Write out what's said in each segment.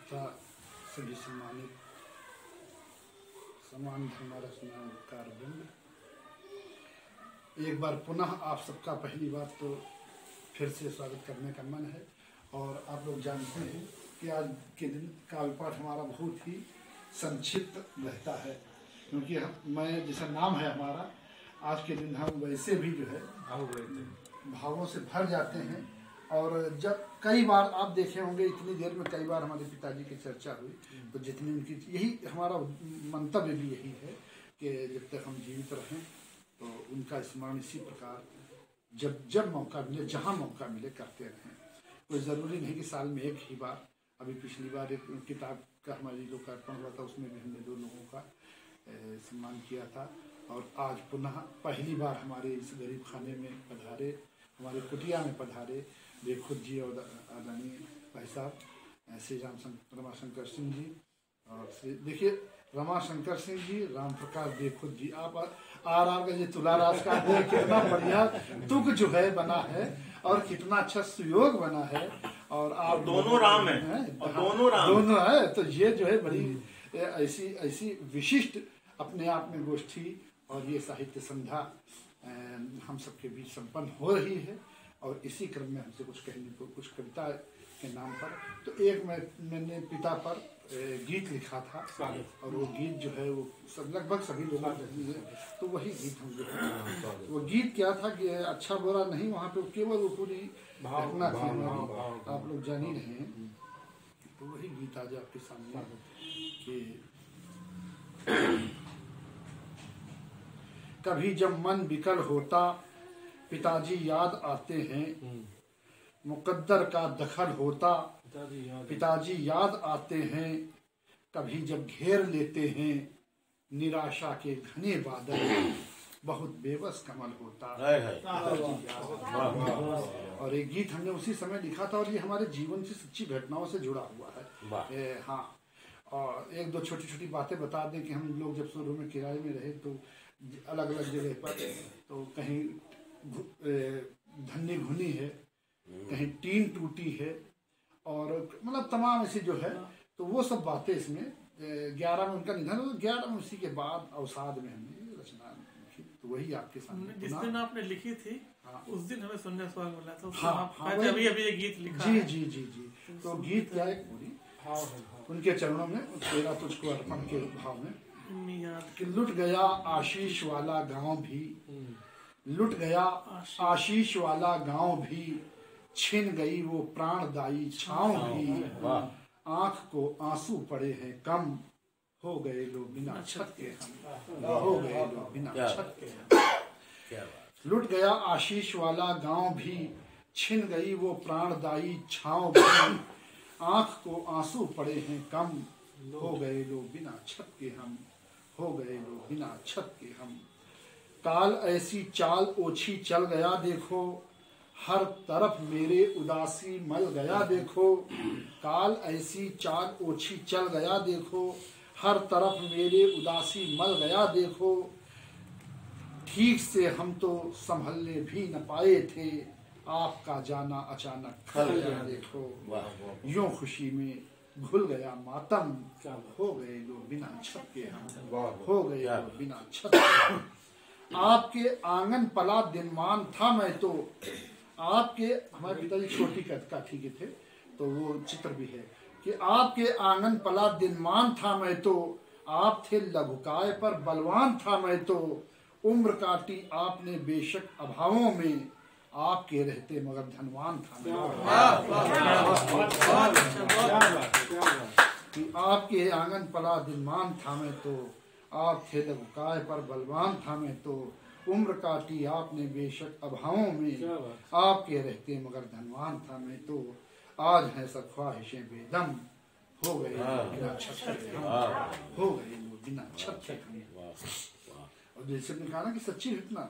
तथा सभी सम्मानित सम्मानित हमारा स्नानकार वृंद, एक बार पुनः आप सबका पहली बात तो फिर से स्वागत करने का मन है। और आप लोग जानते हैं कि आज के दिन काव्य पाठ हमारा बहुत ही संक्षिप्त रहता है, क्योंकि मैं जैसा नाम है हमारा, आज के दिन हम वैसे भी जो है भावों से भर जाते हैं। और जब कई बार आप देखे होंगे इतनी देर में कई बार हमारे पिताजी की चर्चा हुई, तो जितनी उनकी यही हमारा मंतव्य भी यही है कि जब तक हम जीवित रहें तो उनका स्मरण इसी प्रकार जब मौका मिले, जहाँ मौका मिले करते रहें। कोई ज़रूरी नहीं कि साल में एक ही बार। अभी पिछली बार एक किताब का हमारी लोकार्पण हुआ था, उसमें भी हमने 2 लोगों का सम्मान किया था। और आज पुनः पहली बार हमारे इस गरीब खाने में पधारे, हमारे कुटिया में पधारे बेखुद जी और आदरणीय भाई साहब श्री रमाशंकर सिंह जी। और देखिए रमाशंकर सिंह जी, राम प्रकाश बेखुद जी, आप आर का ये तुलाराज का कितना बढ़िया तुक जो है बना है और कितना अच्छा सुयोग बना है। और आप दोनों राम है और दोनों है, तो ये जो है बड़ी ऐसी विशिष्ट अपने आप में गोष्ठी और ये साहित्य संध्या हम सबके बीच संपन्न हो रही है। और इसी क्रम में हमसे कुछ कहने को, कुछ कविता के नाम पर, तो एक मैंने पिता पर गीत लिखा था और वो गीत जो है वो लगभग सभी लोगों ने, तो वही गीत हम जो है वो गीत क्या था कि अच्छा बुरा नहीं, वहाँ पे केवल वो पूरी घटना थी, आप लोग जान ही रहे हैं। तो वही गीत आज आपके सामने कि कभी जब मन विकल होता पिताजी याद आते हैं, मुकद्दर का दखल होता पिताजी याद आते हैं, कभी जब घेर लेते हैं निराशा के घने बादल, बहुत बेबस कमल होता। और एक गीत हमने उसी समय लिखा था और ये हमारे जीवन से सच्ची घटनाओं से जुड़ा हुआ है। हाँ, और 1-2 छोटी-छोटी बातें बता दें कि हम लोग जब शुरू में किराए में रहे तो अलग अलग जगह पर, तो कहीं धन्नी घुनी है, कहीं टीन टूटी है, और मतलब तमाम ऐसी जो है, तो वो सब बातें इसमें 11 में उनका निधन हो, 11 में उसी के बाद अवसाद में हमने रचना लिखी। तो वही आपके सामने जिस दिन आपने लिखी थी, हाँ, उस दिन हमें सुनने का सवाल मिला था। हाँ, अभी ये गीत लिखा जी जी जी जी। तो गीत क्या है पूरी उनके चरणों में, तेरा तुझको अर्पण के भाव में कि लुट गया आशीष वाला गांव भी, लुट गया आशीष वाला गांव भी, छिन गई वो प्राणदायी छांव भी, आंख को आंसू पड़े हैं कम, हो गए लोग बिना छत के हम, हो गए लोग बिना छत के। लुट गया आशीष वाला गांव भी, छिन गई वो प्राणदायी छांव भी, आंख को आंसू पड़े हैं कम, हो गए लोग बिना छत के हम, हो गए लोग बिना छत के हम। काल ऐसी चाल ओछी चल गया देखो, हर तरफ मेरे उदासी मल गया देखो, काल ऐसी चाल ओछी चल गया देखो, हर तरफ मेरे उदासी मल गया देखो, ठीक से हम तो संभलने भी न पाए थे, आपका जाना अचानक खल गया देखो, यूं खुशी में भूल गया मातम, हो गए लोग बिना छत के हम, हो गए लोग बिना छत के। आपके आंगन पला दिनमान था मैं तो, आपके, हमारे पिताजी छोटी काठी के थे तो वो चित्र भी है कि आपके आंगन पला दिनमान था मैं तो, आप थे लघुकाय पर बलवान था मैं तो, उम्र काटी आपने बेशक अभावों में, आपके रहते मगर धनवान था मैं। आपके आंगन पला दिनमान था मैं तो, आप थे लघुकाय पर बलवान था मैं तो, उम्र काटी आपने बेशक अभावों में, आपके रहते मगर धनवान था मैं तो, आज है सब ख्वाहिशें बेदम, हो गए बिना छत के हम, हो गए बिना छत के हम। और जैसे हमने कहा ना कि सच्ची घटना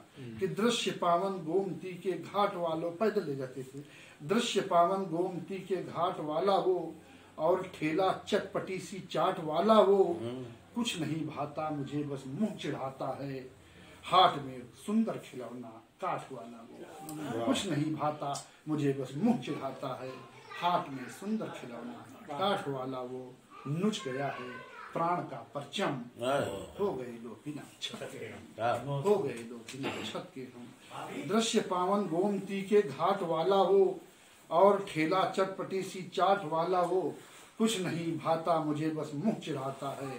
कि दृश्य पावन गोमती के घाट वालों, पैदल ले जाते थे, दृश्य पावन गोमती के घाट वाला वो, और ठेला चटपटी सी चाट वाला वो, कुछ नहीं भाता मुझे बस मुंह चिढ़ाता है, हाट में सुंदर खिलौना काठ वाला वो, कुछ नहीं भाता मुझे बस मुंह चिढ़ाता है, हाथ में सुंदर खिलौना, काठ वाला वो नुच गया है प्राण का परचम, हो गए लो बिना छत के हम, हो गए लो बिना छत के हम। दृश्य पावन गोमती के घाट वाला हो और ठेला चटपटी सी चाट वाला हो, कुछ नहीं भाता मुझे बस मुंह चिढ़ाता है।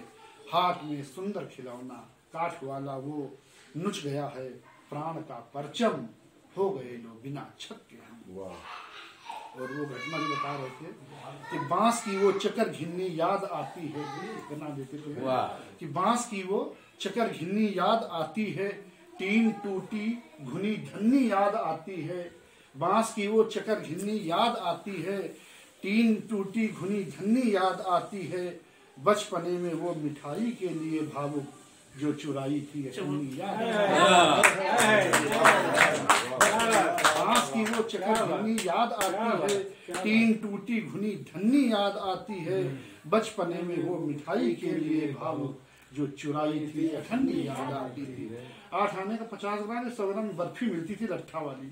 हाथ में सुंदर खिलौना, काठ वाला वो नुच गया है प्राण का परचम, हो गए लो बिना छत के हम। और वो घटना भी बता रहे थे कि बांस की वो चकर घिन्नी याद आती है, बना देते थे कि बांस की वो चकर घिन्नी याद आती है, टीन टूटी घुनी धन्नी याद आती है। बांस की वो चकर घिन्नी याद आती है, टीन टूटी घुनी धन्नी याद आती है। बचपने में वो मिठाई के लिए भावुक जो चुराई थी बांस की वो चकर घिन्नी याद आती है, टीन टूटी घुनी धन्नी याद आती है। बचपने में वो मिठाई के लिए भावुक जो चुराई थी अठन्नी याद आती थी। 8 आने का 50 ग्राम 100 ग्राम बर्फी मिलती थी लट्ठा वाली,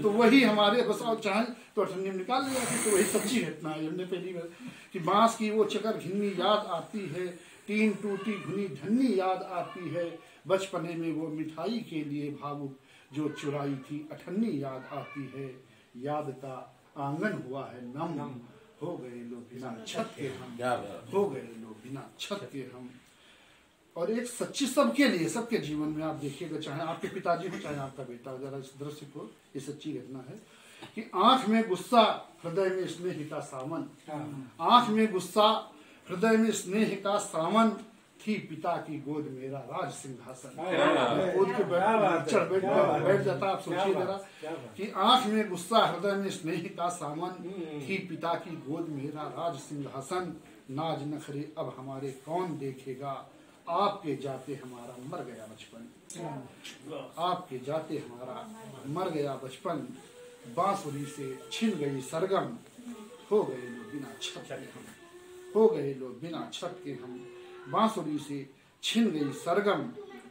तो वही हमारे बस और चाहे तो अठन्नी में निकाल लिया थी। तो वही सच्ची घटना है हमने पहली बार कि बांस की वो चकर घिन्नी याद आती है, टीन टूटी घुनी धन्नी याद आती है। बचपने में वो मिठाई के लिए भावुक जो चुराई थी अठन्नी याद आती है। याद का आंगन हुआ है नम, हो गए लोग बिना छत के हम, हो गए लोग बिना छत के हम। और एक सच्ची सबके लिए, सबके जीवन में आप देखिएगा, चाहे आपके पिताजी हो चाहे आपका बेटा, जरा इस दृश्य को, ये सच्ची घटना है कि आंख में गुस्सा हृदय में स्नेह का सावन, आंख में गुस्सा हृदय में स्नेह का सावन, थी पिता की गोद मेरा राज सिंहासन। गोद के बैठ जाता, आप सोचिए जरा कि आंख में गुस्सा हृदय में स्नेह का सावन, थी पिता की गोद मेरा राज सिंहासन। नाज नखरे अब हमारे कौन देखेगा, आपके जाते हमारा मर गया बचपन, आपके जाते हमारा मर गया बचपन। बांसुरी से छिन गई सरगम, हो गए लोग बिना छत के हम, हो गए लोग बिना छत के हम। बांसुरी से छिन गई सरगम,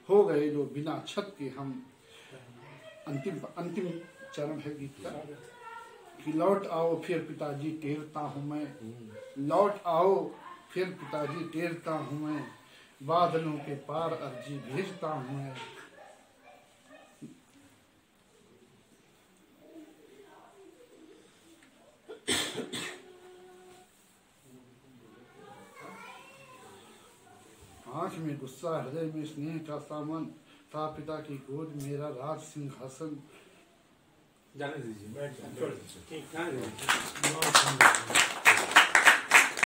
हो गए लोग बिना छत के हम। अंतिम चरण है गीत का कि लौट आओ फिर पिताजी टेरता हूँ मैं, लौट आओ फिर पिताजी टेरता हूँ मैं, बादलों के पार अर्जी भेजता हूँ मैं। आंख में गुस्सा हृदय में स्नेह का सावन, था पिता की गोद मेरा राज सिंहासन। जाने दीजिए, बैठ जाइए।